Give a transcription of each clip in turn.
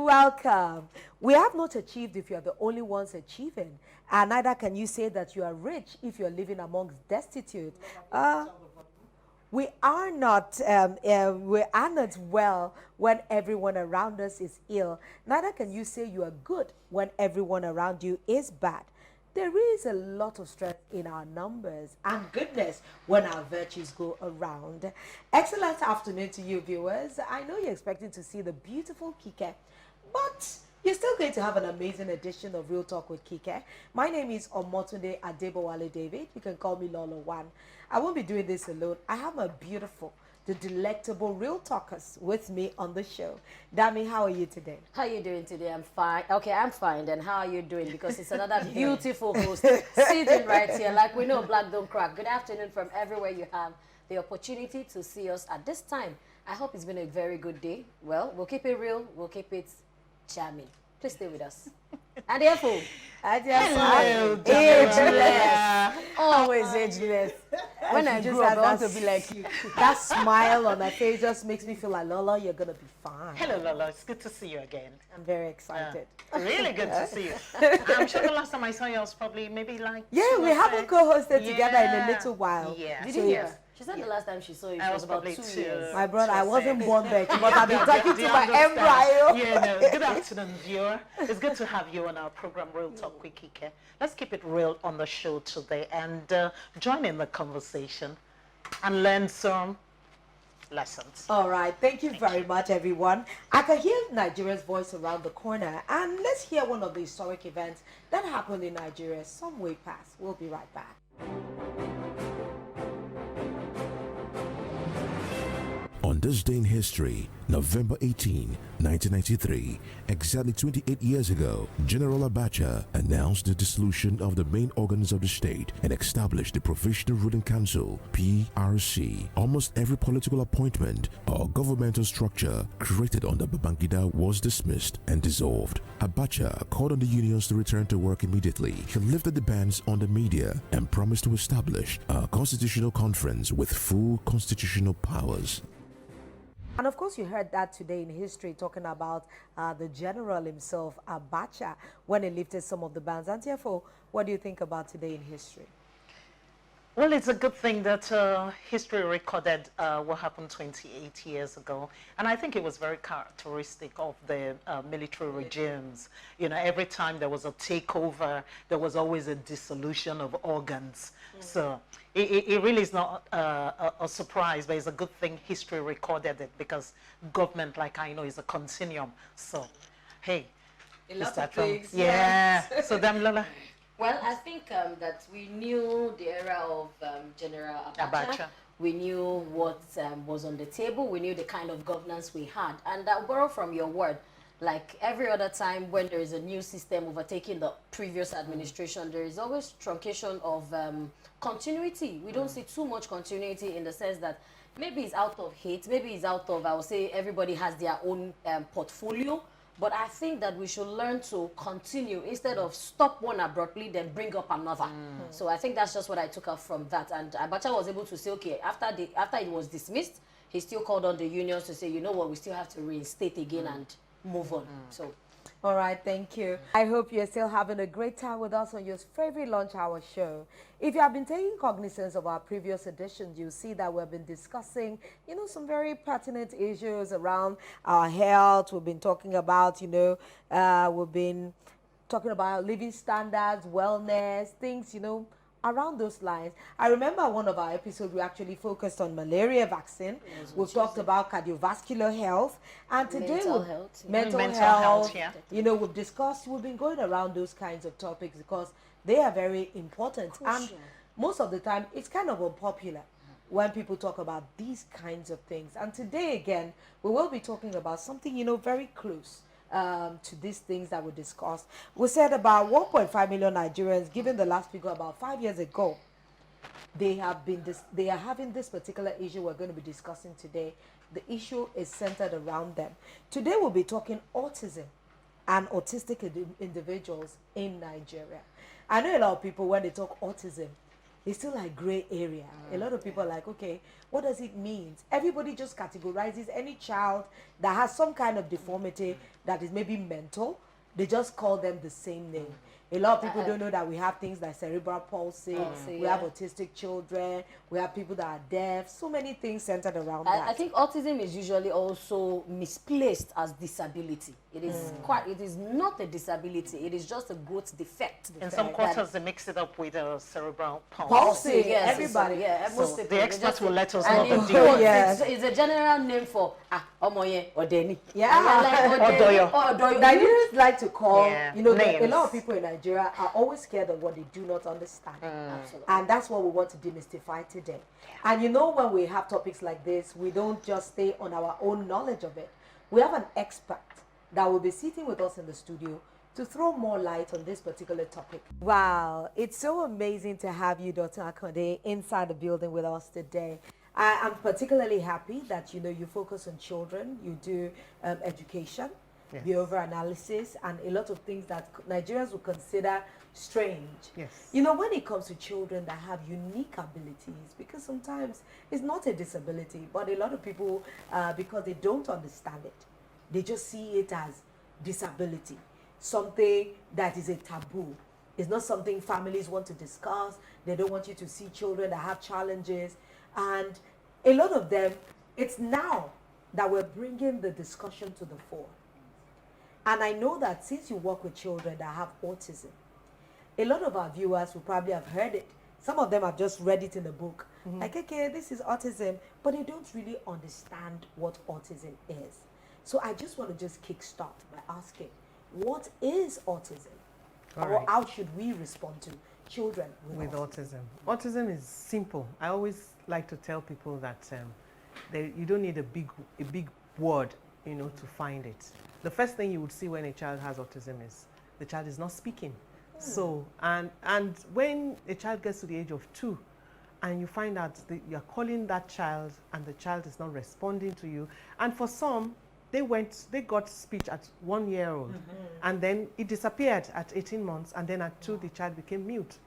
welcome. We have not achieved if you are the only ones achieving, and neither can you say that you are rich if you are living amongst destitute. We are not well when everyone around us is ill. Neither can you say you are good when everyone around you is bad. There is a lot of strength in our numbers and goodness when our virtues go around. Excellent afternoon to you, viewers. I know you're expecting to see the beautiful Kike, but you're still going to have an amazing edition of Real Talk with Kike. My name is Omotunde Adebowale David. You can call me Lolo One. I won't be doing this alone. I have my beautiful, the delectable Real Talkers with me on the show. Dami, how are you today? How are you doing today? I'm fine. Okay, I'm fine. Then how are you doing? Because it's another beautiful host sitting right here. Like we know, Black don't crack. Good afternoon from everywhere you have the opportunity to see us at this time. I hope it's been a very good day. Well, we'll keep it real. We'll keep it charming. Please stay with us. And therefore, ageless. Always ageless. When I grow up, I want to be like you. That smile on her face just makes me feel like, Lola, you're going to be fine. Hello, Lola. It's good to see you again. I'm very excited. Really good to see you. I'm sure the last time I saw you was probably maybe like... Yeah, we haven't co-hosted together in a little while. Yeah. Did you hear? She said the last time she saw you was about 2 years. My brother, I wasn't born there, but I've been talking to my embryo. Yeah, no. Good afternoon, viewer. It's good to have you on our program, Real Talk with Kike. Let's keep it real on the show today and join in the conversation and learn some lessons. All right. Thank you very much, everyone. I can hear Nigeria's voice around the corner, and let's hear one of the historic events that happened in Nigeria some way past. We'll be right back. On this day in history, November 18, 1993, exactly 28 years ago, General Abacha announced the dissolution of the main organs of the state and established the Provisional Ruling Council, PRC. Almost every political appointment or governmental structure created under Babangida was dismissed and dissolved. Abacha called on the unions to return to work immediately. He lifted the bans on the media and promised to establish a constitutional conference with full constitutional powers. And of course, you heard that today in history, talking about the general himself, Abacha, when he lifted some of the bans. And therefore, what do you think about today in history? Well, it's a good thing that history recorded what happened 28 years ago. And I think it was very characteristic of the military regimes. You know, every time there was a takeover, there was always a dissolution of organs. So it really is not a surprise, but it's a good thing history recorded it because government, like I know, is a continuum. So, hey. A lot of things. Yeah. So, then, Lola. Well, I think that we knew the era of General Abacha. We knew what was on the table. We knew the kind of governance we had. And I'll borrow from your word. Like every other time when there is a new system overtaking the previous administration, there is always truncation of continuity. We don't see too much continuity in the sense that maybe it's out of hate, maybe it's out of, I would say, everybody has their own portfolio. But I think that we should learn to continue instead of stop one abruptly, then bring up another. So I think that's just what I took out from that. And Abacha was able to say, okay, after it was dismissed, he still called on the unions to say, you know what, we still have to reinstate again and move on. So, all right, thank you. I hope you're still having a great time with us on your favorite lunch hour show. If you have been taking cognizance of our previous editions, you'll see that we've been discussing, you know, some very pertinent issues around our health. We've been talking about, we've been talking about living standards, wellness, things, around those lines. I remember one of our episodes, we actually focused on malaria vaccine. We've talked about cardiovascular health. And today, mental health. Yeah. We've been going around those kinds of topics because they are very important. Crucial. And most of the time, it's kind of unpopular when people talk about these kinds of things. And today, again, we will be talking about something, very close to these things that we discussed. We said about 1.5 million Nigerians, given the last figure about 5 years ago, they are having this particular issue we're going to be discussing today. The issue is centered around them. Today we'll be talking autism and autistic individuals in Nigeria. I know a lot of people, when they talk autism, it's still like gray area. A lot of people are like, okay, what does it mean? Everybody just categorizes any child that has some kind of deformity that is maybe mental. They just call them the same name. A lot of people don't know that we have things like cerebral palsy, we have autistic children, we have people that are deaf, so many things centered around that. I think autism is usually also misplaced as disability. It is it is not a disability, it is just a growth defect. In some quarters, they mix it up with cerebral palsy. Palsy, Yes, everybody. most So people, the experts will let us know and the in deal. quotes, Yes. it's a general name for Omoye or Deni. Yeah. Odoyo. Nigerians like to call, Yeah, you know, a names. lot of people in Nigeria are always scared of what they do not understand. Absolutely. And that's what we want to demystify today. And you know, when we have topics like this, we don't just stay on our own knowledge of it. We have an expert that will be sitting with us in the studio to throw more light on this particular topic. Wow, it's so amazing to have you, Dr. Akande, inside the building with us today. I am particularly happy that, you know, you focus on children, you do education, behavior analysis, and a lot of things that Nigerians would consider strange. Yes. You know, when it comes to children that have unique abilities, because sometimes it's not a disability, but a lot of people, because they don't understand it, they just see it as disability, something that is a taboo. It's not something families want to discuss. They don't want you to see children that have challenges. And a lot of them, it's now that we're bringing the discussion to the fore. And I know that since you work with children that have autism, a lot of our viewers will probably have heard it. Some of them have just read it in a book. Like, okay, this is autism, but they don't really understand what autism is. So I just want to just kickstart by asking, what is autism? Or how should we respond to children with autism? Autism is simple. I always like to tell people that you don't need a big word, you know, to find it. The first thing you would see when a child has autism is the child is not speaking. So, and when a child gets to the age of 2 and you find out that you're calling that child and the child is not responding to you, and for some, they got speech at 1 year old, and then it disappeared at 18 months, and then at 2, the child became mute.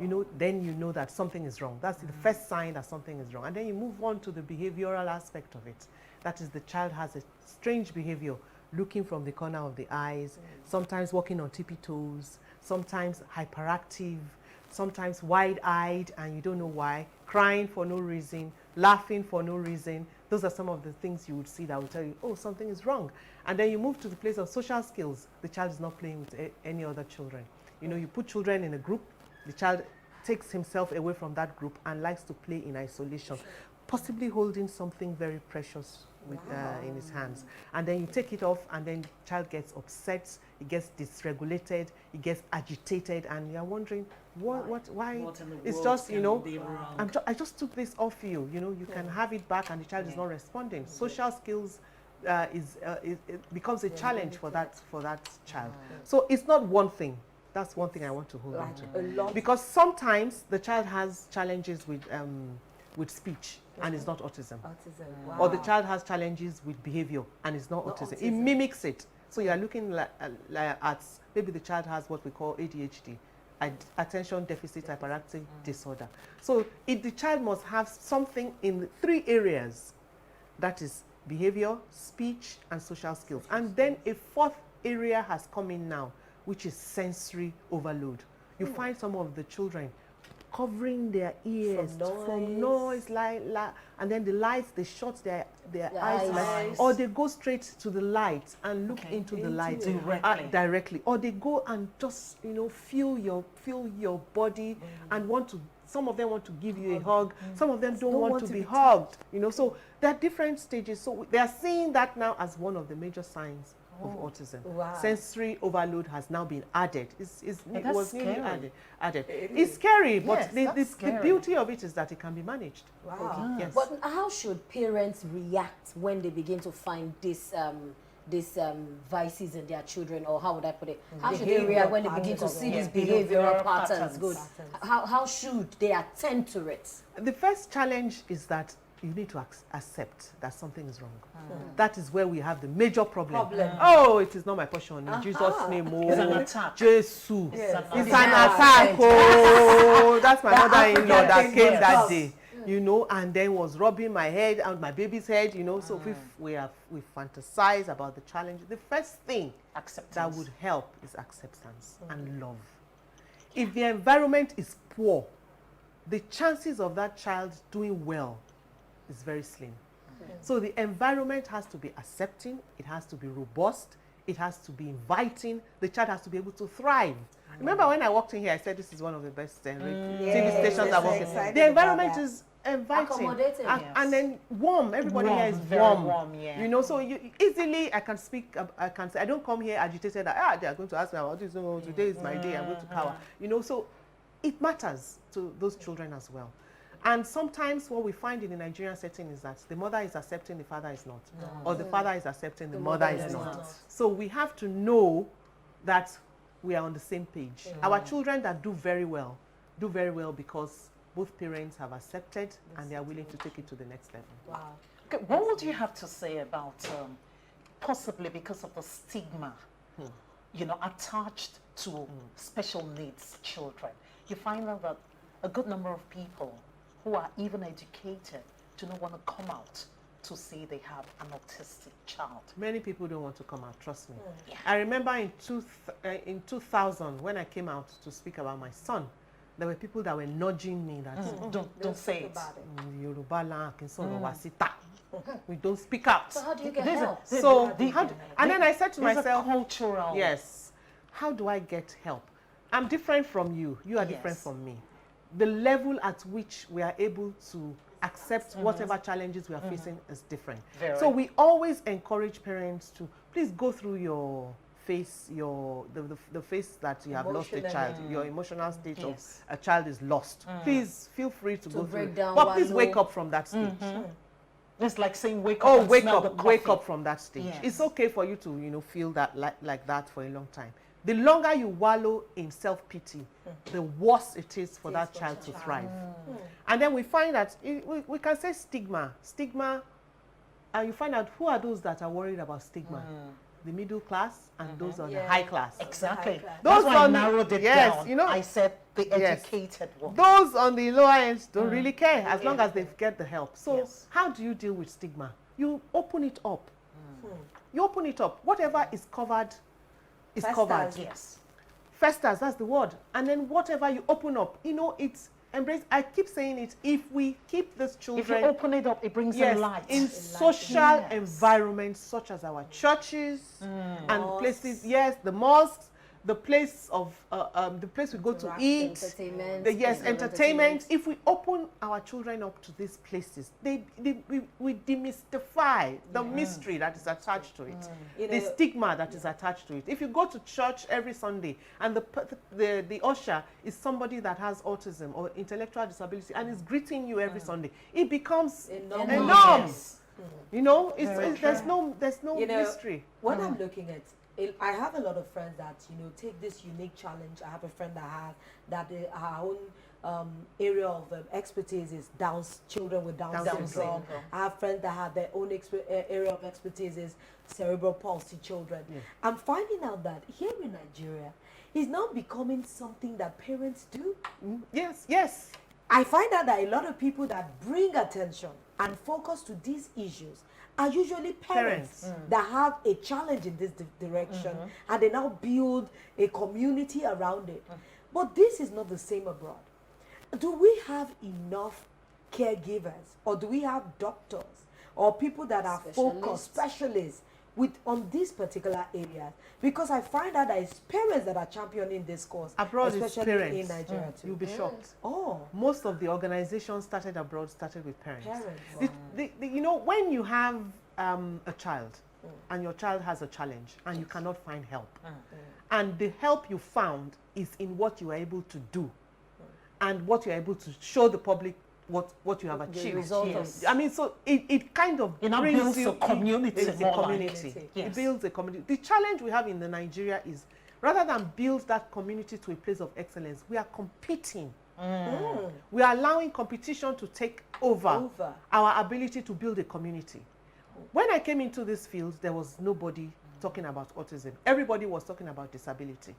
You know, then you know that something is wrong. That's the first sign that something is wrong. And then you move on to the behavioral aspect of it. That is, the child has a strange behavior, looking from the corner of the eyes, sometimes walking on tippy toes, sometimes hyperactive, sometimes wide-eyed and you don't know why, crying for no reason, laughing for no reason. Those are some of the things you would see that will tell you, oh, something is wrong. And then you move to the place of social skills. The child is not playing with any other children. You know, you put children in a group, the child takes himself away from that group and likes to play in isolation, possibly holding something very precious with, in his hands. And then you take it off and then the child gets upset, he gets dysregulated, he gets agitated, and you're wondering, why? It's just, you know, I just took this off you, you know, you can have it back and the child is not responding. Social skills it becomes a challenge for that child. So it's not one thing. That's one thing I want to hold on to. Because sometimes the child has challenges with speech and it's not autism. Wow. Or the child has challenges with behavior and it's not autism. It mimics it. So you are looking at maybe the child has what we call ADHD, attention deficit hyperactive disorder. So the child must have something in 3 areas, that is behavior, speech, and social skills. And then a 4th area has come in now, which is sensory overload. You find some of the children covering their ears from noise, and then the lights, they shut their eyes, or they go straight to the light and look into the light directly, or they go and just, you know, feel your body and some of them want to give you a hug, some of them don't want to be hugged, you know. So there are different stages. So they are seeing that now as one of the major signs of autism. Wow. Sensory overload has now been added. It was newly added. It's scary, but yes, the beauty of it is that it can be managed. Wow. Yes. But how should parents react when they begin to find these vices in their children, or how would I put it? How should they react when they begin to see these behavioral patterns? Good. How should they attend to it? The first challenge is that you need to accept that something is wrong. That is where we have the major problem. Oh, it is not my portion. In Jesus' name, oh, it's an attack. Jesus. Yes. It's an attack. Oh, that's my mother-in-law that came that day. You know, and then was rubbing my head and my baby's head, you know. So we fantasize about the challenge. The first thing that would help is acceptance and love. If the environment is poor, the chances of that child doing well is very slim. So the environment has to be accepting, it has to be robust, it has to be inviting, the child has to be able to thrive. Remember when I walked in here, I said this is one of the best TV stations I've worked in. The environment is inviting and then warm. Everybody here is warm. You know, so you easily I can say I don't come here agitated that they are going to ask me about this. No, today is my day. I'm going to cower. You know, so it matters to those children as well. And sometimes what we find in the Nigerian setting is that the mother is accepting, the father is not, or the father is accepting, the mother is not. So we have to know that we are on the same page. Our children that do very well because both parents have accepted and they are willing to take it to the next level. Wow. Okay, what would you have to say about possibly because of the stigma, you know, attached to special needs children? You find out that a good number of people who are even educated do not want to come out to say they have an autistic child. Many people don't want to come out, trust me. I remember in 2000 when I came out to speak about my son, there were people that were nudging me that don't say it. Yoruba land, we don't speak out. So how do you get help? And then I said to myself, cultural. Yes, how do I get help? I'm different from you. You are different from me. The level at which we are able to accept whatever challenges we are facing is different. So we always encourage parents to please go through your face, the face that you have lost a child, your emotional state of a child is lost. Please feel free to go through. But please wake up from that stage. It's like saying wake up. Oh, wake up from that stage. Yes. It's okay for you to feel that like that for a long time. The longer you wallow in self-pity, the worse it is for that child to thrive. And then we find that we can say stigma, and you find out who are those that are worried about stigma. The middle class and those on the high class. Exactly. Those That's why I narrowed it down. You know, I said the educated one. Those on the lower end don't really care as long as they get the help. So how do you deal with stigma? You open it up. You open it up. Whatever is covered is covered. Yes. Festers, that's the word. And then whatever you open up, you know, it's embrace. I keep saying it. If we keep these children, if you open it up, it brings in light. In social environments such as our churches and places, the mosques, the place of the place we go to eat, entertainment. If we open our children up to these places, we demystify the mystery that is attached to it, the stigma that is attached to it. If you go to church every Sunday and the usher is somebody that has autism or intellectual disability and is greeting you every Sunday, it becomes a norm. You know, there's no mystery. When I'm looking at I have a lot of friends that take this unique challenge. I have a friend that her own area of expertise is children with Down syndrome. I have friends that have their own area of expertise is cerebral palsy children. I'm finding out that here in Nigeria, it's now becoming something that parents do. Yes. I find out that a lot of people that bring attention and focus to these issues are usually parents that have a challenge in this direction, and they now build a community around it. But this is not the same abroad. Do we have enough caregivers, or do we have doctors or people that are focused, specialists on these particular areas? Because I find out that it's parents that are championing this cause, abroad, especially parents. in Nigeria too. You'll be shocked. Most of the organizations started abroad started with parents. Wow. When you have a child and your child has a challenge and you cannot find help, and the help you found is in what you are able to do and what you are able to show the public what you have achieved. I mean, so it kind of brings you a community. It builds a community. The challenge we have in Nigeria is rather than build that community to a place of excellence, we are competing We are allowing competition to take over our ability to build a community. When I came into this field, there was nobody talking about autism. Everybody was talking about disability.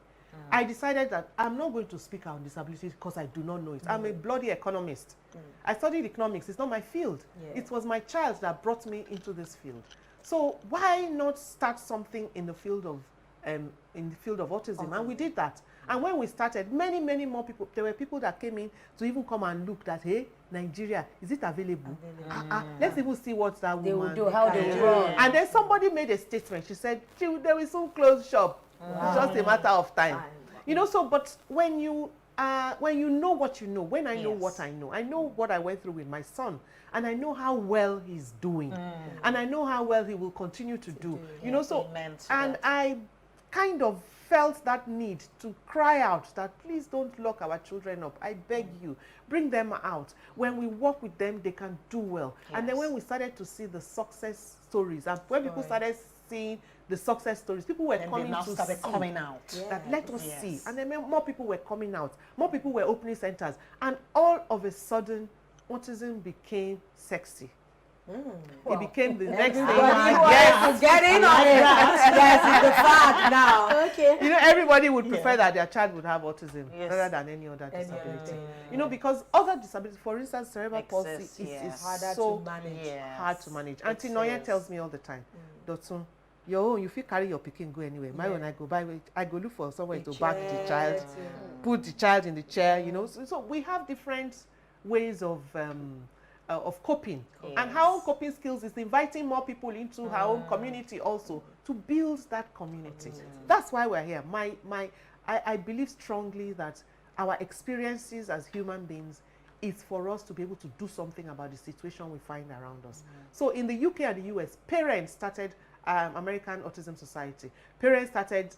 I decided that I'm not going to speak on disability because I do not know it. I'm a bloody economist. I studied economics. It's not my field. It was my child that brought me into this field. So why not start something in the field of autism? And we did that. And when we started, many more people, there were people that came in to even come and look that, hey, Nigeria, is it available? Let's even see what that woman will do, how they will run. And then somebody made a statement. She said, they will soon close shop. It's just a matter of time. You know, so, but when you know what you know, when I know what I know what I went through with my son, and I know how well he's doing, and I know how well he will continue to do. You know, so, and I kind of felt that need to cry out that please don't lock our children up. I beg you, bring them out. When we work with them, they can do well. And then when we started to see the success stories, and when people started seeing the success stories, people were coming out. That let us see. And then more people were coming out. More people were opening centers. And all of a sudden, autism became sexy. It became the next thing. Get in on it. Yes, it's the fact now. Okay. You know, everybody would prefer that their child would have autism rather than any other disability. You know, because other disabilities, for instance, cerebral palsy is harder so to manage. hard to manage. Auntie Noya tells me all the time, Dotun, your own, you feel carry your pikin go anywhere. My when I go by, I go look for somewhere to back the child, put the child in the chair. You know, so we have different ways of coping. And our own coping skills is inviting more people into our own community also to build that community. That's why we're here. I believe strongly that our experiences as human beings is for us to be able to do something about the situation we find around us. So in the UK and the US, parents started American Autism Society. Parents started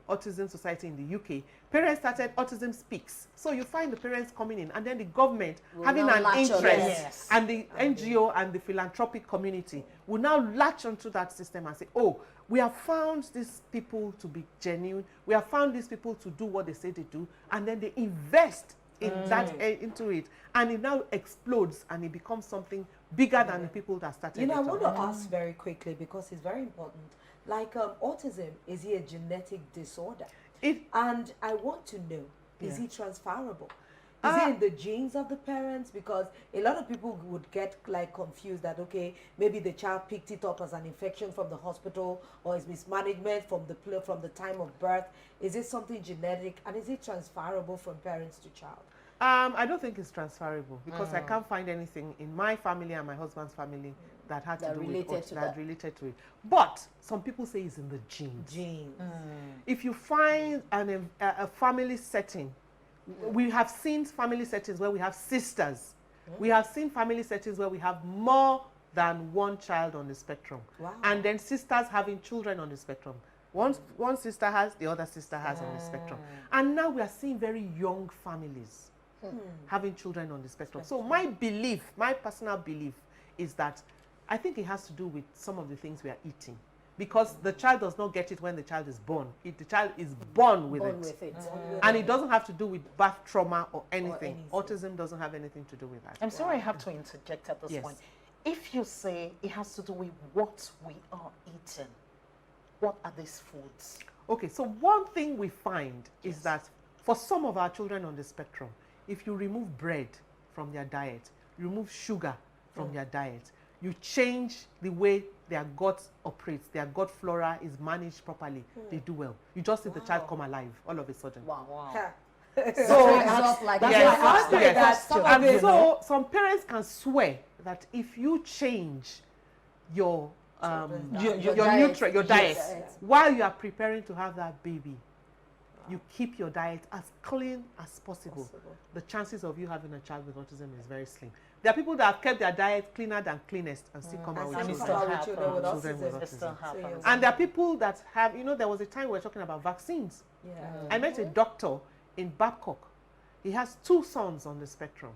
Autism Society in the UK. Parents started Autism Speaks. So you find the parents coming in, and then the government having an interest, and the NGO and the philanthropic community will now latch onto that system and say, oh, we have found these people to be genuine. We have found these people to do what they say they do, and then they invest in into it, and it now explodes and it becomes something bigger than the people that started. You know, I want to ask very quickly because it's very important. Like autism, is it a genetic disorder? And I want to know, is it transferable? Is it in the genes of the parents? Because a lot of people would get like confused that, okay, maybe the child picked it up as an infection from the hospital, or is mismanagement from the time of birth. Is it something genetic, and is it transferable from parents to child? I don't think it's transferable because I can't find anything in my family and my husband's family that had to do with that related to it. But some people say it's in the genes. If you find a family setting, we have seen family settings where we have sisters. We have seen family settings where we have more than one child on the spectrum. And then sisters having children on the spectrum. One sister has, the other sister has on the spectrum. And now we are seeing very young families having children on the spectrum. So my personal belief is that I think it has to do with some of the things we are eating. Because the child does not get it when the child is born. The child is born with it. And it doesn't have to do with birth trauma or anything. Autism doesn't have anything to do with that. I'm sorry I have to interject at this point. If you say it has to do with what we are eating, what are these foods? Okay, so one thing we find is that for some of our children on the spectrum, if you remove bread from their diet, remove sugar from their diet, you change the way their gut operates, their gut flora is managed properly, they do well. You just see the child come alive all of a sudden. So some parents can swear that if you change your diet while you are preparing to have that baby, you keep your diet as clean as possible, the chances of you having a child with autism is very slim. There are people that have kept their diet cleaner than cleanest and still come out with children with autism. And there are people that have, you know, there was a time we were talking about vaccines. I met a doctor in Babcock. He has 2 sons on the spectrum.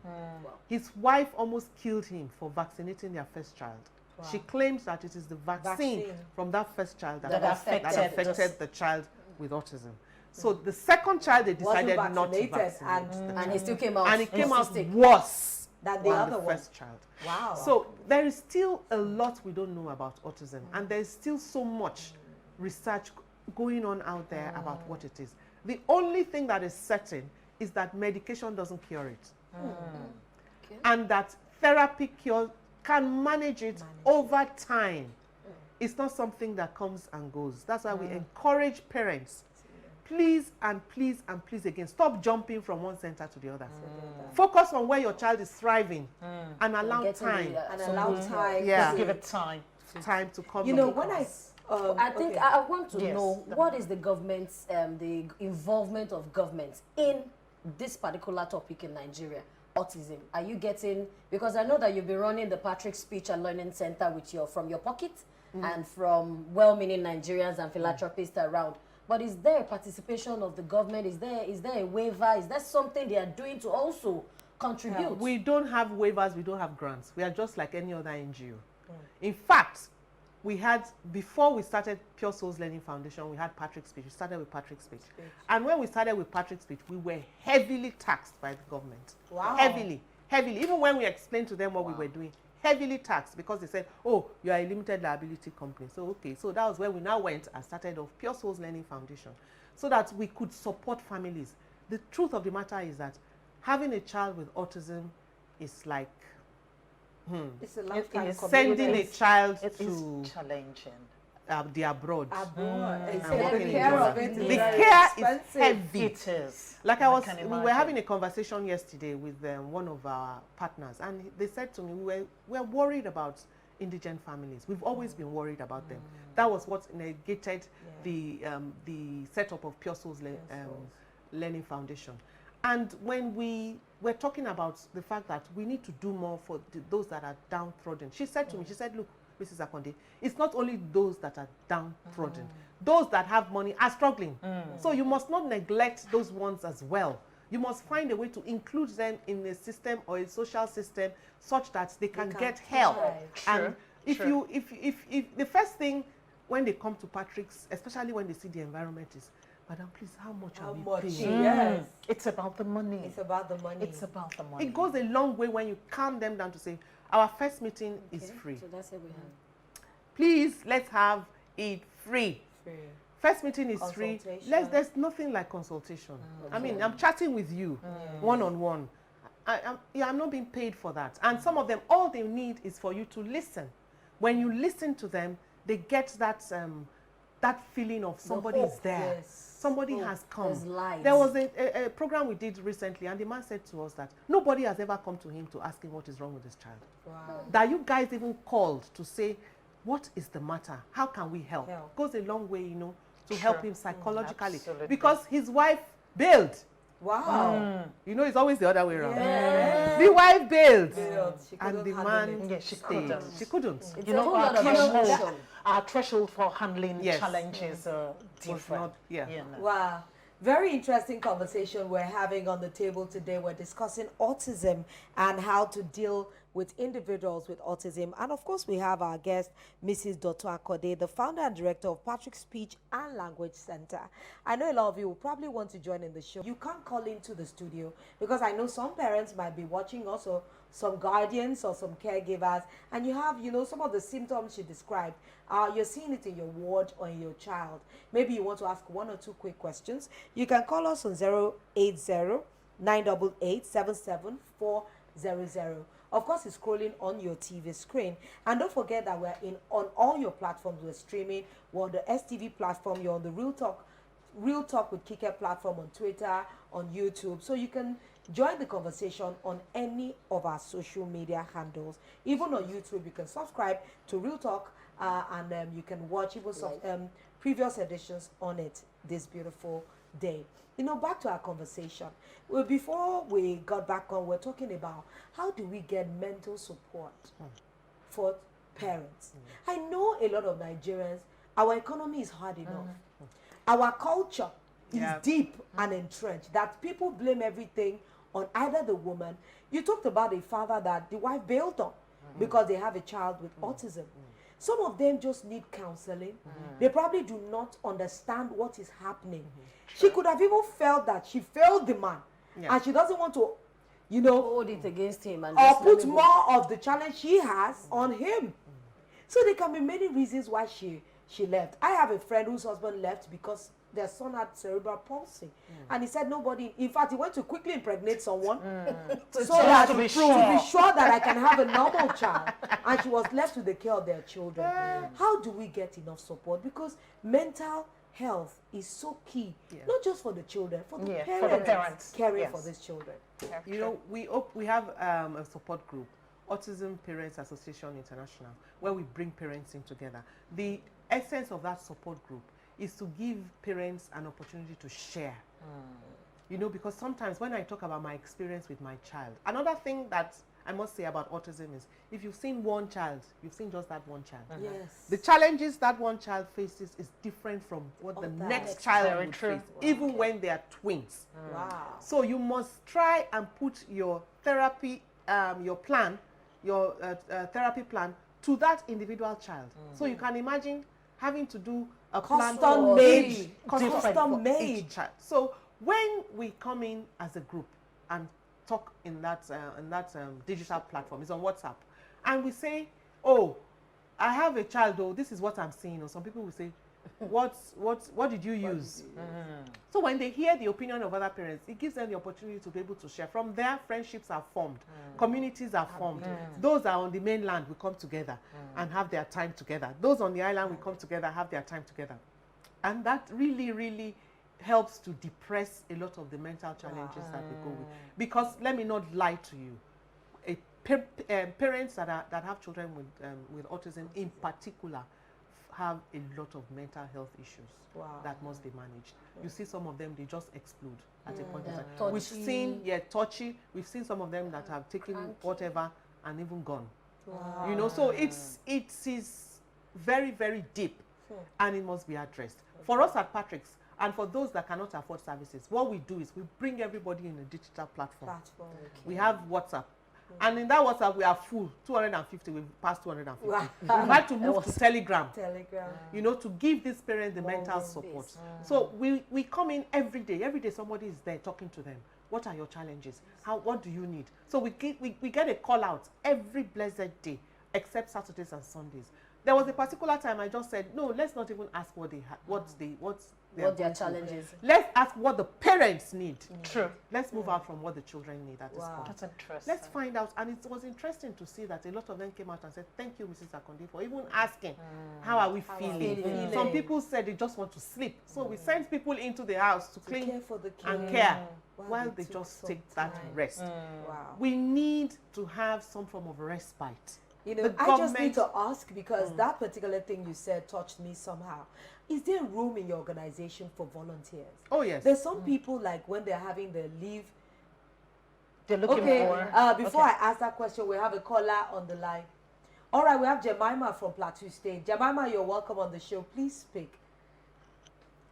His wife almost killed him for vaccinating their first child. She claims that it is the vaccine from that first child that affected the child with autism. So the second child, they decided Wasn't not to vaccinated, vaccinate. And he still came out. And it came out autistic. worse Than the than other the one. first child. Wow. So there is still a lot we don't know about autism, and there is still so much research going on out there about what it is. The only thing that is certain is that medication doesn't cure it, Okay. and that therapy can manage it over time. It's not something that comes and goes. That's why we encourage parents, please and please and please again, stop jumping from one center to the other. Focus on where your child is thriving and allow Getting time. the, And allow time. Yeah. Just give it time. Time to come. You know, in. when I I think okay. I want to Yes. know what is the government's, the involvement of government in this particular topic in Nigeria, autism. Are you getting, because I know that you've been running the Patrick Speech and Learning Center with from your pocket and from well-meaning Nigerians and philanthropists around. But is there a participation of the government? Is there a waiver? Is there something they are doing to also contribute? We don't have waivers, we don't have grants. We are just like any other NGO. In fact, we had, before we started Pure Souls Learning Foundation, we had Patrick Speech. We started with Patrick Speech. And when we started with Patrick Speech, we were heavily taxed by the government. Wow. Heavily. Even when we explained to them what we were doing, heavily taxed, because they said, oh, you are a limited liability company. So, okay, so that was where we now went and started off Pure Souls Learning Foundation, so that we could support families. The truth of the matter is that having a child with autism is like It's a lifetime is sending a commitment. child It to is challenging. the abroad. It's And working the in care of Europe. it is The very care expensive. is heavy. It is. Like I we can were imagine. having a conversation yesterday with one of our partners, and they said to me, we're worried about indigent families. We've always been worried about them. That was what negated the setup of Pure Souls Learning Foundation. And when we were talking about the fact that we need to do more for those that are downtrodden, she said to me, she said, look, Mrs. Akonde, it's not only those that are downtrodden. Those that have money are struggling. So you must not neglect those ones as well. You must find a way to include them in a system or a social system such that they can get help. And if the first thing when they come to Patrick's, especially when they see the environment, is, Madam, please, how much are we paying? Yes. It's about the money. It's about the money. It's about the money. It goes a long way when you calm them down to say, our first meeting is free. So that's what we have. Please, let's have it free. Free. First meeting is free. Consultation. There's nothing like consultation. I mean, I'm chatting with you one-on-one. I'm not being paid for that. And some of them, all they need is for you to listen. When you listen to them, they get that that feeling of somebody is there. Yes. Somebody has come. There's light. There was a program we did recently, and the man said to us that nobody has ever come to him to ask him what is wrong with his child. Wow. That you guys even called to say, what is the matter? How can we help? Help. Goes a long way, you know, to help him psychologically. Absolutely. Because his wife bailed. Wow. You know, it's always the other way around. Yeah. The wife bailed. Bailed. She And couldn't the handle man it. Yeah, she stayed. couldn't. She couldn't. It's You a know, whole our lot of threshold, emotion. our threshold for handling Yes. challenges Was different. not, yeah. You know. Wow. Very interesting conversation we're having on the table today. We're discussing autism and how to deal with individuals with autism. And of course, we have our guest, Mrs. Dr. Akode, the founder and director of Patrick Speech and Language Center. I know a lot of you will probably want to join in the show. You can't call into the studio because I know some parents might be watching also, some guardians or some caregivers, and you have, you know, some of the symptoms you described. You're seeing it in your ward or in your child. Maybe you want to ask one or two quick questions. You can call us on 080-988-77400. Of course, it's scrolling on your TV screen. And don't forget that we're on all your platforms. We're streaming. We're on the STV platform. You're on the Real Talk with Kike platform on Twitter, on YouTube. So you can join the conversation on any of our social media handles. Even on YouTube, you can subscribe to Real Talk and you can watch even some previous editions on it this beautiful day. You know, back to our conversation. Well, before we got back on, we're talking about how do we get mental support for parents. I know a lot of Nigerians, our economy is hard enough. Our culture is deep and entrenched that people blame everything on either the woman. You talked about a father that the wife bailed on because they have a child with autism. Some of them just need counseling. They probably do not understand what is happening. She could have even felt that she failed the man, and she doesn't want to, you know, hold it against him and or put more of the challenge she has on him. So there can be many reasons why she left. I have a friend whose husband left because their son had cerebral palsy, and he said nobody. In fact, he went to quickly impregnate someone so that to be sure that I can have a normal child. And she was left with the care of their children. How do we get enough support? Because mental health is so key, not just for the children, for the parents caring for these children. You know, we have a support group, Autism Parents Association International, where we bring parents in together. The essence of that support group is to give parents an opportunity to share. You know, because sometimes when I talk about my experience with my child, another thing that I must say about autism is, if you've seen one child, you've seen just that one child. Yes. The challenges that one child faces is different from what the next child would face, even when they are twins. Wow. So you must try and put your therapy, your plan, your therapy plan to that individual child. So you can imagine having to do a Custom made. So when we come in as a group and talk in that digital platform, it's on WhatsApp, and we say, oh, I have a child, oh, this is what I'm seeing, or some people will say, what did you use? So when they hear the opinion of other parents, it gives them the opportunity to be able to share. From there, friendships are formed, communities are formed. Those are on the mainland will come together and have their time together. Those on the island will come together, have their time together. And that really, really helps to depress a lot of the mental challenges that we go with. Because let me not lie to you, parents that have children with autism in particular have a lot of mental health issues that must be managed. You see some of them, they just explode at a point in time. We've seen, touchy. We've seen some of them that have taken whatever and even gone. You know, so it is very, very deep, and it must be addressed. For us at Patrick's, and for those that cannot afford services, what we do is we bring everybody in a digital platform. We have WhatsApp. And in that WhatsApp, we are full, 250, we've passed 250. Wow. We've had to move to Telegram. You know, to give these parents the mental support. So we come in every day somebody is there talking to them. What are your challenges? What do you need? So we get a call out every blessed day, except Saturdays and Sundays. There was a particular time I just said, no, let's not even ask what their challenges. Let's ask what the parents need. True. Let's move out from what the children need at this point. That's interesting. Let's find out. And it was interesting to see that a lot of them came out and said, thank you, Mrs. Akonde, for even asking, how are we feeling? Some people said they just want to sleep. So we sent people into the house to clean care for the kids and care while they just take that rest. We need to have some form of respite. You know, I just need to ask, because that particular thing you said touched me somehow. Is there room in your organization for volunteers? Oh, yes. There's some people, like when they're having their leave. They're looking for... before I ask that question, we have a caller on the line. All right, we have Jemima from Plateau State. Jemima, you're welcome on the show. Please speak.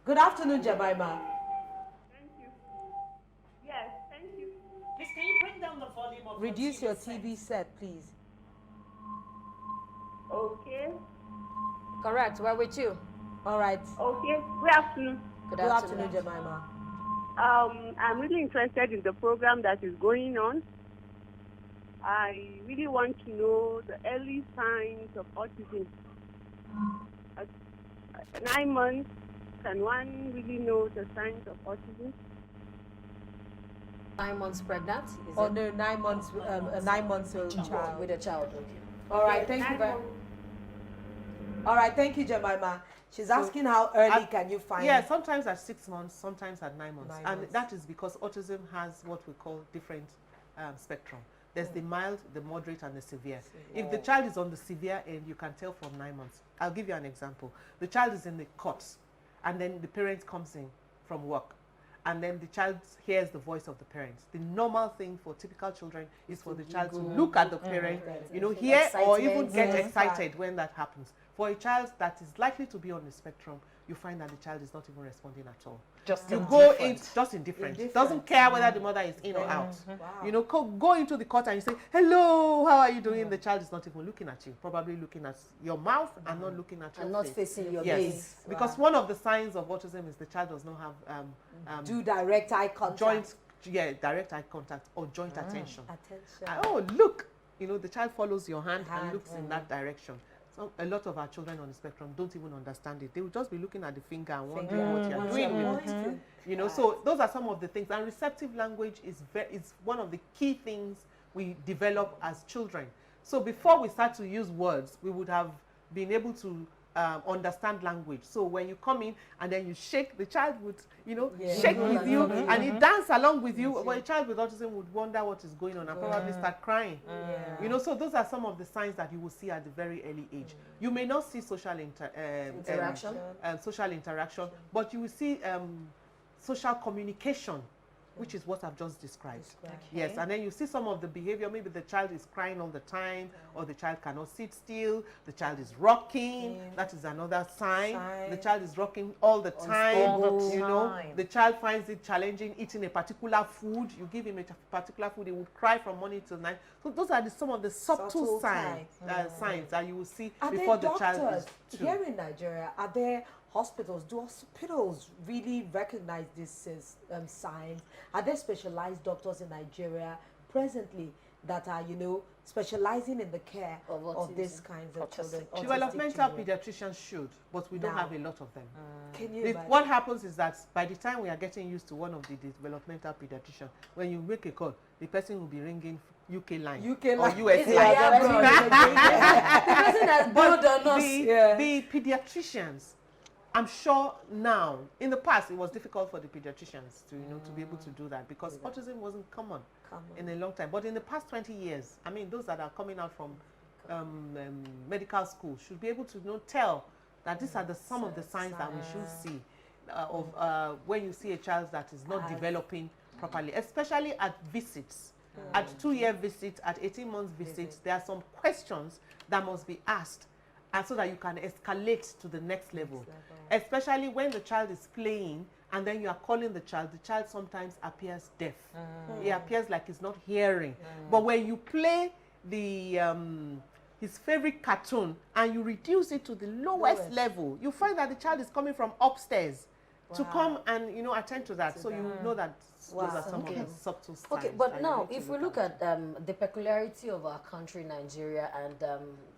Good afternoon, Jemima. Thank you. Yes, thank you. Please, can you bring down the volume of Reduce your TV set, please. Okay. Correct. We're with you. All right. Okay. Good afternoon. Good afternoon, Jemima. I'm really interested in the program that is going on. I really want to know the early signs of autism. At 9 months, can one really know the signs of autism? 9 months pregnant? No, 9 months, a 9 months old child. With a child. Okay. All right, thank you very much. All right, thank you, Jemima. She's asking how early can you find? Yeah, sometimes at 6 months, sometimes at 9 months. And that is because autism has what we call different spectrum. There's the mild, the moderate, and the severe. If the child is on the severe end, you can tell from 9 months. I'll give you an example. The child is in the cot, and then the parent comes in from work, and then the child hears the voice of the parents. The normal thing for typical children is for the child to look at the parent, you know, hear or even get excited when that happens. For a child that is likely to be on the spectrum, you find that the child is not even responding at all. Just You indifferent. go in just indifferent. Doesn't care whether the mother is in or out. Wow. You know, go into the court and you say, hello, how are you doing? The child is not even looking at you, probably looking at your mouth and not looking at your And not face. facing your Yes, gaze. because one of the signs of autism is the child does not have Do direct eye contact. direct eye contact or joint attention. Attention. Oh, look, you know, the child follows your hand Hand, and looks in that direction. So a lot of our children on the spectrum don't even understand it. They will just be looking at the finger and wondering what you're doing with it. You know, so those are some of the things. And receptive language is one of the key things we develop as children. So before we start to use words, we would have been able to understand language. So when you come in and then you shake, the child would, you know, shake with you and he dance along with you. But a child with autism would wonder what is going on and probably start crying. You know, so those are some of the signs that you will see at the very early age. You may not see social interaction, but you will see social communication, which is what I've just described. Yes, and then you see some of the behavior. Maybe the child is crying all the time, or the child cannot sit still. The child is rocking. That is another sign. The child is rocking all the time. You know, the child finds it challenging eating a particular food. You give him a particular food, he will cry from morning till night. So those are some of the subtle signs that you will see before the child is 2. Here in Nigeria, are there hospitals? Do hospitals really recognize these signs? Are there specialized doctors in Nigeria presently that are, you know, specializing in the care of these kinds of children? Developmental pediatricians should, but we don't have a lot of them. Can you imagine? What happens is that by the time we are getting used to one of the developmental pediatricians, when you make a call, the person will be ringing UK line or US line. The person has built on us. The pediatricians, I'm sure now, in the past, it was difficult for the pediatricians to, you know, to be able to do that because autism wasn't common in a long time. But in the past 20 years, I mean, those that are coming out from medical school should be able to, you know, tell that these are some of the signs that we should see of when you see a child that is not developing properly, especially at visits. At 2-year visits, at 18 months visits, there are some questions that must be asked, and so that you can escalate to the next level. Especially when the child is playing and then you are calling the child sometimes appears deaf. He appears like he's not hearing. But when you play the his favorite cartoon and you reduce it to the lowest level, you find that the child is coming from upstairs to come and, you know, attend to that. So you know that those are some of the subtle signs. Okay, but now if we look at the peculiarity of our country, Nigeria, and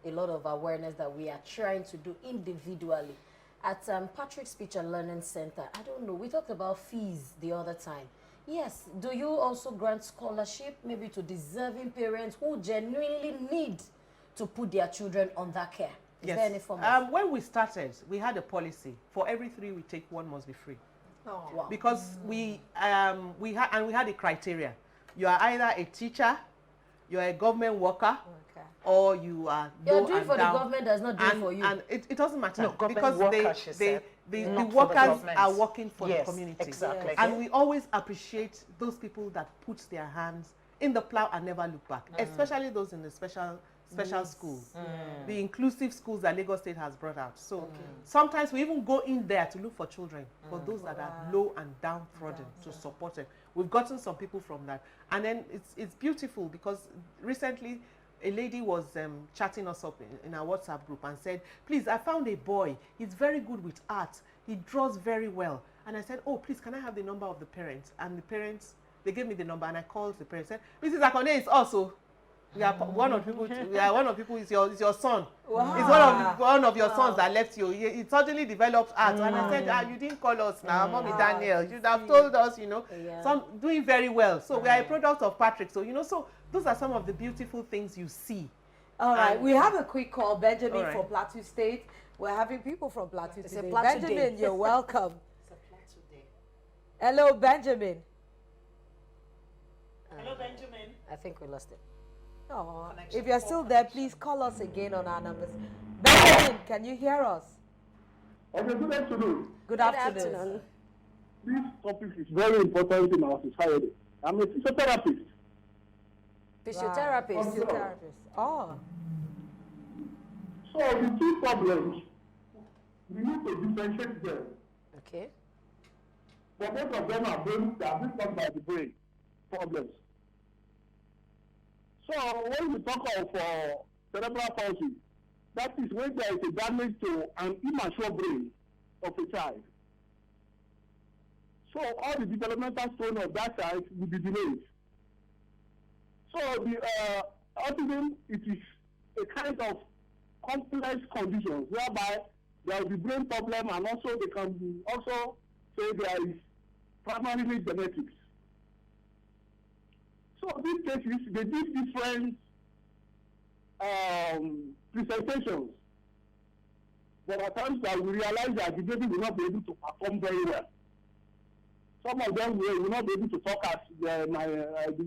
a lot of awareness that we are trying to do individually at Patrick Speech and Learning Center, I don't know, we talked about fees the other time. Yes, do you also grant scholarship maybe to deserving parents who genuinely need to put their children on that care? Is there any form of... when we started, we had a policy. For every 3 we take, 1 must be free. Oh, wow. Because we had a criteria. You are either a teacher, you are a government worker, or you are you're doing for the government that's not doing for you. And it doesn't matter, No, because the Not for the workers government. are working for the Yes, community. exactly. And we always appreciate those people that put their hands in the plow and never look back, especially those in the special schools, the inclusive schools that Lagos State has brought out. So sometimes we even go in there to look for children, for those that are low and downtrodden, to support them. We've gotten some people from that. And then it's beautiful because recently a lady was chatting us up in our WhatsApp group and said, please, I found a boy. He's very good with art. He draws very well. And I said, oh, please, can I have the number of the parents? And the parents, they gave me the number and I called the parents and said, Mrs. Akone is also. We are one of people. Is your son. Wow. It's one of your sons that left you. He suddenly developed art. And I said, you didn't call us now, Mommy Daniel. You should have told us, you know. Some doing very well. So we are a product of Patrick. So, you know, so those are some of the beautiful things you see. All right, we have a quick call. Benjamin from Plateau State. We're having people from Plateau today. Benjamin, you're welcome. It's a Plateau day. Hello, Benjamin. Hello, Benjamin. I think we lost it. Oh, if you're still there, please call us again on our numbers. Benjamin, can you hear us? Okay, good afternoon. Good afternoon. This topic is very important in our society. I'm a physiotherapist. Physiotherapist. Physiotherapist. Oh. So the two problems, we need to differentiate them. Okay. But both of them are been caused by the brain problems. So when we talk of cerebral palsy, that is when there is a damage to an immature brain of a child. So all the developmental stone of that child will be delayed. So the autism, it is a kind of complex condition whereby there will be brain problem, and also they can be also say there is primarily genetics. So these cases, they give different presentations. There are times that we realize that the baby will not be able to perform very well. Some of them will not be able to talk as the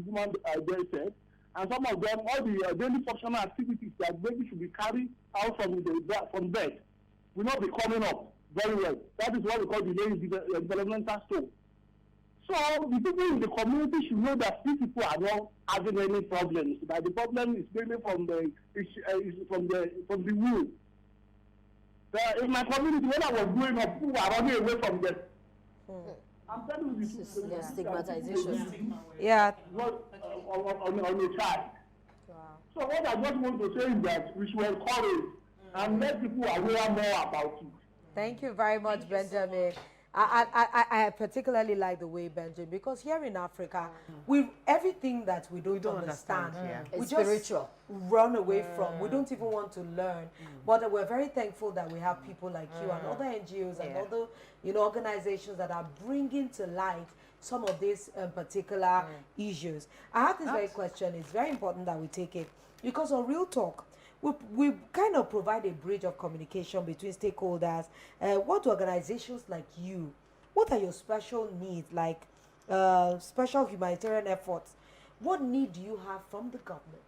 woman just said. And some of them, all the daily functional activities that baby should be carried out from bed will not be coming up very well. That is what we call the developmental stone. So the people in the community should know that these people are not having any problems. That the problem is mainly from the womb. In my community, when I was growing up, people were running away from them. I'm telling you the truth. Yeah, stigmatization. Yeah. On a child. Wow. So what I just want to say is that we should encourage and let people aware more about it. Thank you very much, Benjamin. I particularly like the way, Benjamin, because here in Africa, we everything that we don't understand, we It's just spiritual. run away from. We don't even want to learn. But we're very thankful that we have people like you and other NGOs and other organizations that are bringing to light some of these particular issues. I have this very question. It's very important that we take it because on Real Talk, we kind of provide a bridge of communication between stakeholders. What organizations like you, what are your special needs, like special humanitarian efforts? What need do you have from the government?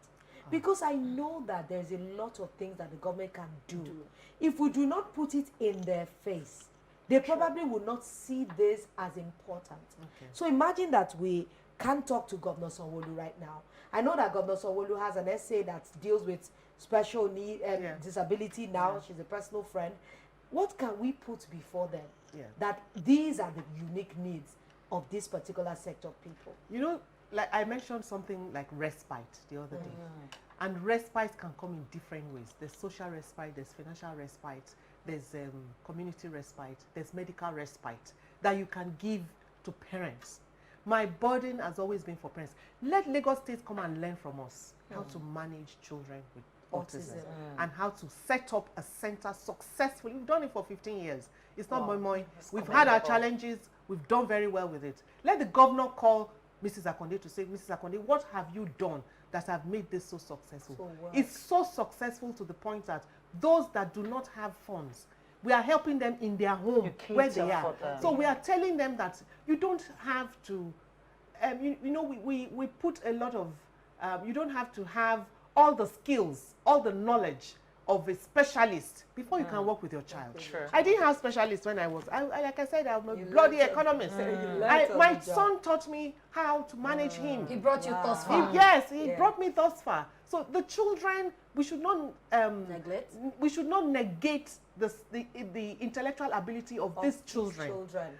Because I know that there's a lot of things that the government can do. If we do not put it in their face, they probably will not see this as important. So imagine that we can't talk to Governor Sanwo-Olu right now. I know that Governor Sanwo-Olu has an essay that deals with special need and disability now. She's a personal friend. What can we put before them that these are the unique needs of this particular sector of people? You know, like I mentioned something like respite the other day. And respite can come in different ways. There's social respite, there's financial respite, there's community respite, there's medical respite that you can give to parents. My burden has always been for parents. Let Lagos State come and learn from us how to manage children with autism and how to set up a center successfully. We've done it for 15 years. It's not moi. We've had our challenges. We've done very well with it. Let the governor call Mrs. Akonde to say, Mrs. Akonde, what have you done that have made this so successful? It's so successful to the point that those that do not have funds, we are helping them in their home where they are. So we are telling them that you don't have to, we put a lot of, you don't have to have all the skills, all the knowledge of a specialist before you can work with your child. I didn't have specialists when I was, like I said, I'm a bloody economist. My son taught me how to manage him. He brought you thus far. Yes, he brought me thus far. So the children, we should not neglect. We should not negate the intellectual ability of these children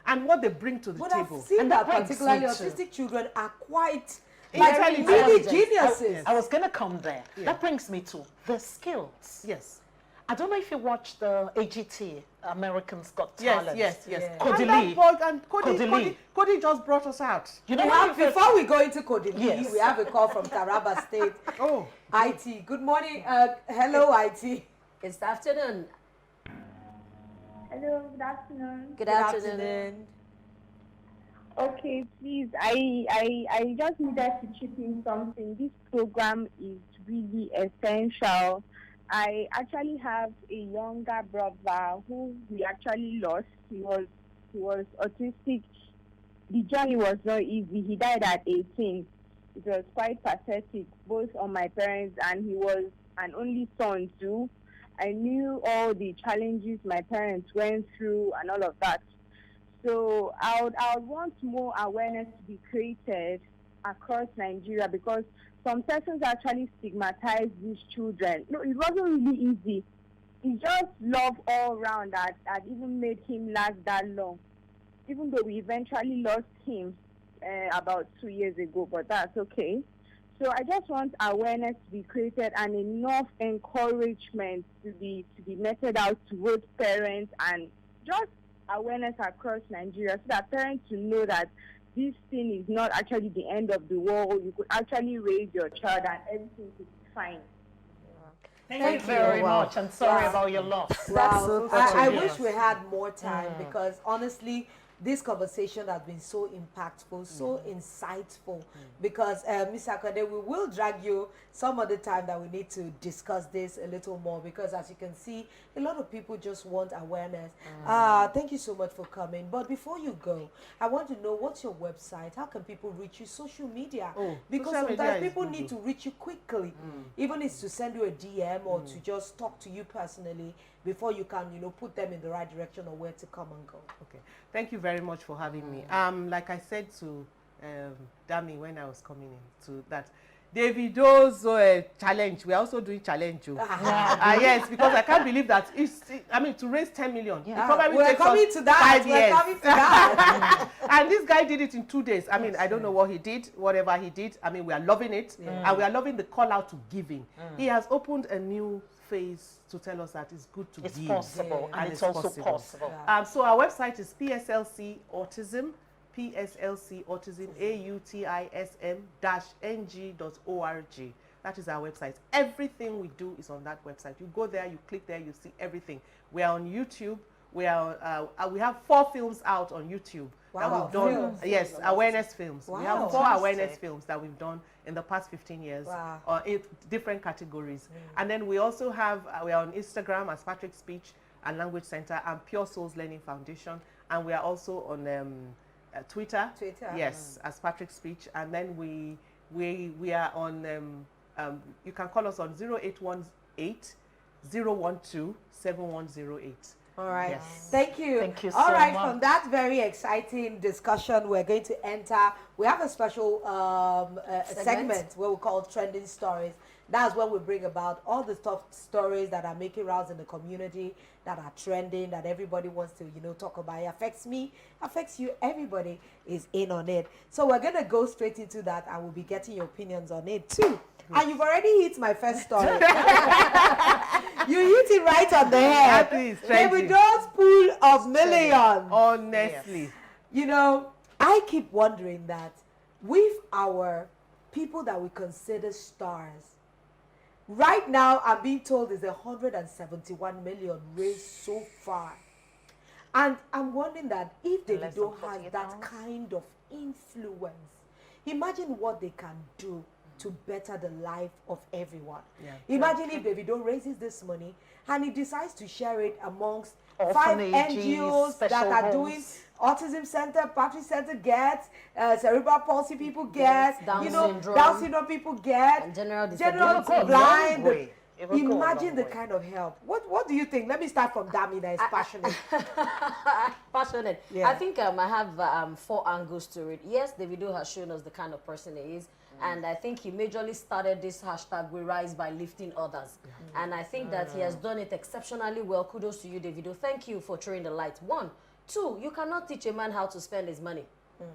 and what they bring to the table. I've seen that particularly autistic children are quite like really geniuses. I was going to come there. That brings me to the skills. Yes. I don't know if you watched the AGT, Americans Got Talent. Yes. Cody Lee. Cody just brought us out. You know, before we go into Cody Lee, we have a call from Taraba State. IT. Good morning. Hello, IT. It's afternoon. Hello, good afternoon. Good afternoon. Okay, please, I just needed to chip in something. This program is really essential. I actually have a younger brother who we actually lost. He was autistic. The journey was not easy. He died at 18. It was quite pathetic, both on my parents, and he was an only son too. I knew all the challenges my parents went through and all of that. So I would want more awareness to be created across Nigeria, because some persons actually stigmatize these children. No, it wasn't really easy it's just love all around that even made him last that long. Even though we eventually lost him about 2 years ago, but that's okay. So I just want awareness to be created and enough encouragement to be meted out to both parents and just awareness across Nigeria so that parents will know that this thing is not actually the end of the world. You could actually raise your child and everything could be fine. Thank you very much. I'm sorry about your loss. Wow. I wish we had more time because honestly, this conversation has been so impactful, so insightful. Because, Ms. Akande, we will drag you some other time that we need to discuss this a little more. Because as you can see, a lot of people just want awareness. Thank you so much for coming. But before you go, I want to know, what's your website? How can people reach you? Social media. Because sometimes people need to reach you quickly. Even if it's to send you a DM or to just talk to you personally before you can, put them in the right direction of where to come and go. Okay. Thank you very much for having me. Like I said to Dami when I was coming in, to that Davido's challenge, we're also doing challenge. Yes, because I can't believe that to raise 10 million, it probably We're takes coming us to that. 5 years. We're coming to that. And this guy did it in 2 days. I don't know what he did, whatever he did. We are loving it. And we are loving the call out to giving. He has opened a new phase to tell us that it's good to give. It's possible, and it's also possible. So our website is PSLC Autism, PSLC Autism, AUTISM-NG.org. That is our website. Everything we do is on that website. You go there, you click there, you see everything. We are on YouTube. We have 4 films out on YouTube that we've done. Yes, awareness films. We have 4 awareness films that we've done in the past 15 years, or 8 different categories. And then we also have, we are on Instagram as Patrick Speech and Language Center and Pure Souls Learning Foundation. And we are also on Twitter. Yes, as Patrick Speech. And then we are on, you can call us on 0818 012 7108. All right. Yes. Thank you. Thank you so All right. much. From that very exciting discussion, we're going to enter. We have a special segment where we call Trending Stories. That's where we bring about all the top stories that are making rounds in the community, that are trending, that everybody wants to, talk about. It affects me, affects you. Everybody is in on it. So we're going to go straight into that, and we'll be getting your opinions on it too. And you've already hit my first story. You hit it right on the head. Davido's pool of millions. Honestly. Yes. I keep wondering that with our people that we consider stars, right now I'm being told there's 171 million raised so far. And I'm wondering that if Davido has that kind of influence, imagine what they can do to better the life of everyone. Imagine if Davido raises this money and he decides to share it amongst 5 NGOs that are doing Autism Center, Patrick Center gets, cerebral palsy people get, Down syndrome people get, and general blind. Imagine the kind of help. What do you think? Let me start from Dami that is passionate. Passionate. Yeah. I think I have 4 angles to it. Yes, Davido has shown us the kind of person he is. And I think he majorly started this hashtag We Rise by lifting others. And I think that he has done it exceptionally well. Kudos to you, Davido. Thank you for throwing the light. 1. 2, you cannot teach a man how to spend his money.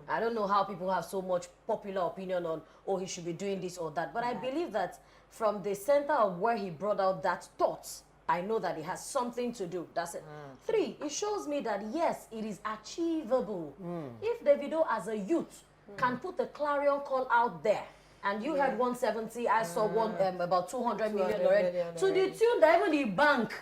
I don't know how people have so much popular opinion on, oh, he should be doing this or that. But I believe that from the center of where he brought out that thought, I know that it has something to do. That's it. 3, it shows me that, yes, it is achievable. If Davido as a youth can put a clarion call out there, and you had 170, I saw one about 200 million already. To the tune that even the bank,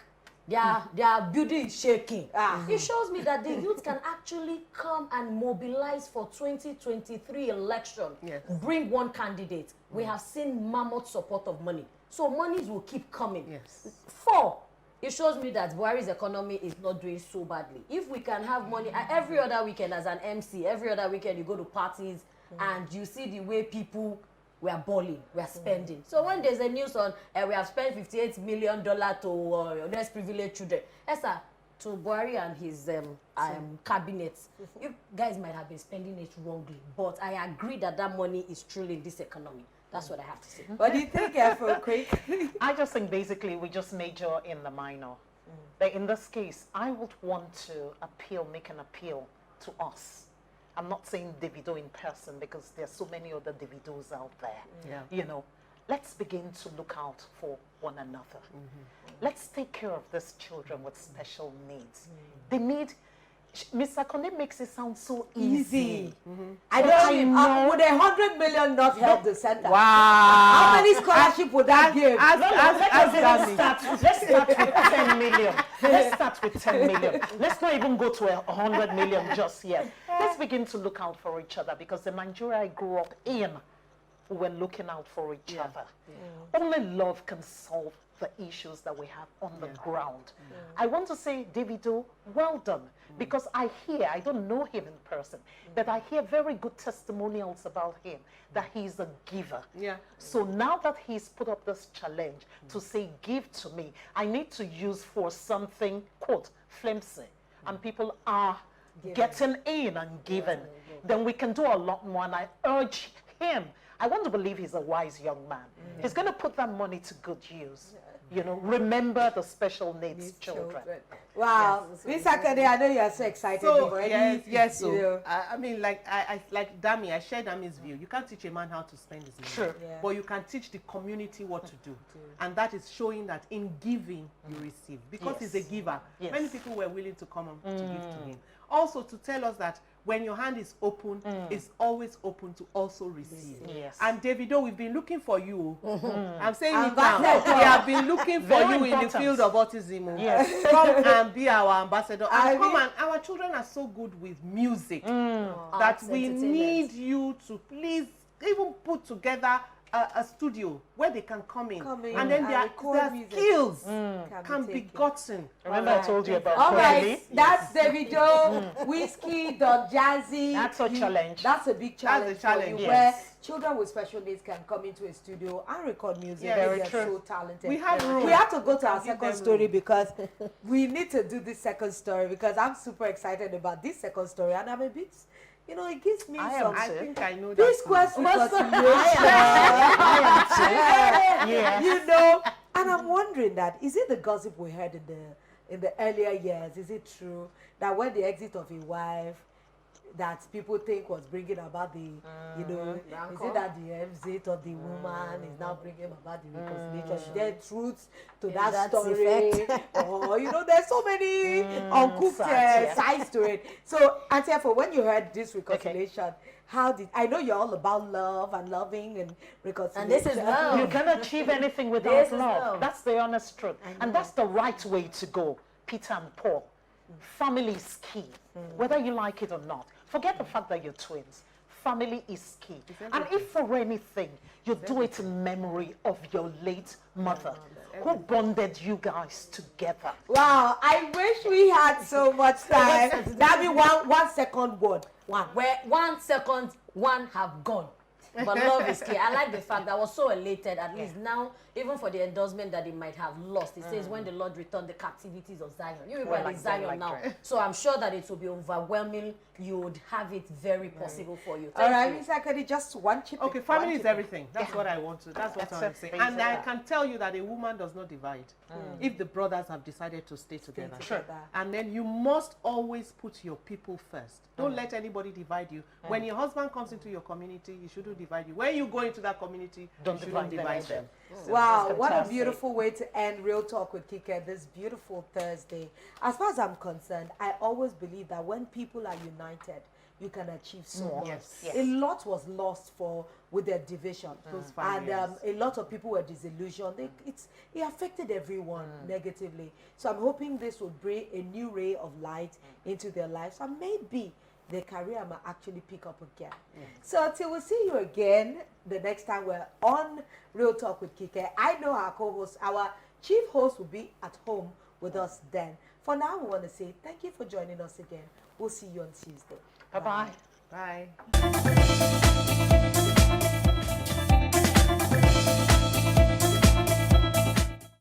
their building is shaking. It shows me that the youth can actually come and mobilize for 2023 election. Bring one candidate. We have seen mammoth support of money. So monies will keep coming. 4, it shows me that Buhari's economy is not doing so badly. If we can have money, every other weekend as an MC, every other weekend you go to parties and you see the way people, we are balling, we are spending. So when there's a news on, we have spent $58 million to less privileged children, to Buhari and his cabinet, you guys might have been spending it wrongly, but I agree that that money is truly in this economy. That's what I have to say. What do you think, Afro Quick? I just think basically we just major in the minor. But in this case, I would want to make an appeal to us. I'm not saying Davido in person because there's so many other Davidos out there. Yeah. You know, let's begin to look out for one another. Let's take care of these children with special needs. They need, Mr. Konde makes it sound so easy. I know. Would 100 million not help the center? Wow. How many scholarships would that give? Let's start with 10 million. Let's start with 10 million. Let's not even go to 100 million just yet. Let's begin to look out for each other because the Nigeria I grew up in, we were looking out for each other. Only love can solve the issues that we have on the ground. I want to say, Davido, well done, because I don't know him in person, but I hear very good testimonials about him, that he's a giver. So now that he's put up this challenge to say, give to me, I need to use for something, quote, flimsy, and people are getting in and giving, then we can do a lot more, and I urge him. I want to believe he's a wise young man. He's going to put that money to good use. You know, remember the special needs children. Wow, Miss Akade, I know you are so excited. So, yes. So, you know. I mean, like Dami, I share Dami's view. You can't teach a man how to spend his money. Sure. But you can teach the community what to do. And that is showing that in giving, you receive. Because he's a giver. Many people were willing to come and to give to him. Also, to tell us that when your hand is open, it's always open to also receive. And Davido, we've been looking for you. I'm saying it now. We have been looking for you in the field of autism. Come and be our ambassador. And come and our children are so good with music that we need you to please even put together a studio where they can come in and then their skills can be gotten. Remember I told you about all right, that's Davido, Whiskey, Don Jazzy. That's a challenge. That's a big challenge. That's a challenge, where children with special needs can come into a studio and record music. They're so talented. We have room. We have to go to our second story because we need to do this second story because I'm super excited about this second story and I'm a bit, you know, it gives me I think I know this that. question. You know, and I'm wondering that is it the gossip we heard in the earlier years? Is it true that when the exit of a wife, that people think was bringing about the, you know, is it that the exit of the woman is now bringing about the reconciliation? Is there truth to that story? Or, you know, there's so many uncooked sides to it. So, Auntie, for when you heard this reconciliation, how did, I know you're all about love and loving and reconciliation. And this is love. You can't achieve anything without love. That's the honest truth. And that's the right way to go, Peter and Paul. Family is key, whether you like it or not. Forget the fact that you're twins. Family is key. And if for anything, you do it in memory of your late mother, who bonded you guys together. Wow, I wish we had so much time. That'd be one second word. Where 1 second, one have gone. But love is key. I like the fact that I was so elated, at least now, even for the endorsement that he might have lost. It says, when the Lord returned the captivities of Zion. You people are in Zion now. So I'm sure that it will be overwhelming. You would have it very possible for you. All right, Miss Akadi, just one chip. Okay, family is everything. That's what I want to. That's what I want to say. And I can tell you that a woman does not divide if the brothers have decided to stay together. And then you must always put your people first. Don't let anybody divide you. When your husband comes into your community, he shouldn't divide you. When you go into that community, don't divide them. Wow, what a beautiful way to end Real Talk with Kike this beautiful Thursday. As far as I'm concerned, I always believe that when people are united, you can achieve so much. A lot was lost with their division. And a lot of people were disillusioned. It affected everyone negatively. So I'm hoping this will bring a new ray of light into their lives. And maybe their career might actually pick up again. So till we see you again the next time we're on Real Talk with Kike, I know our co-host, our chief host will be at home with us then. For now, we want to say thank you for joining us again. We'll see you on Tuesday. Bye-bye. Bye.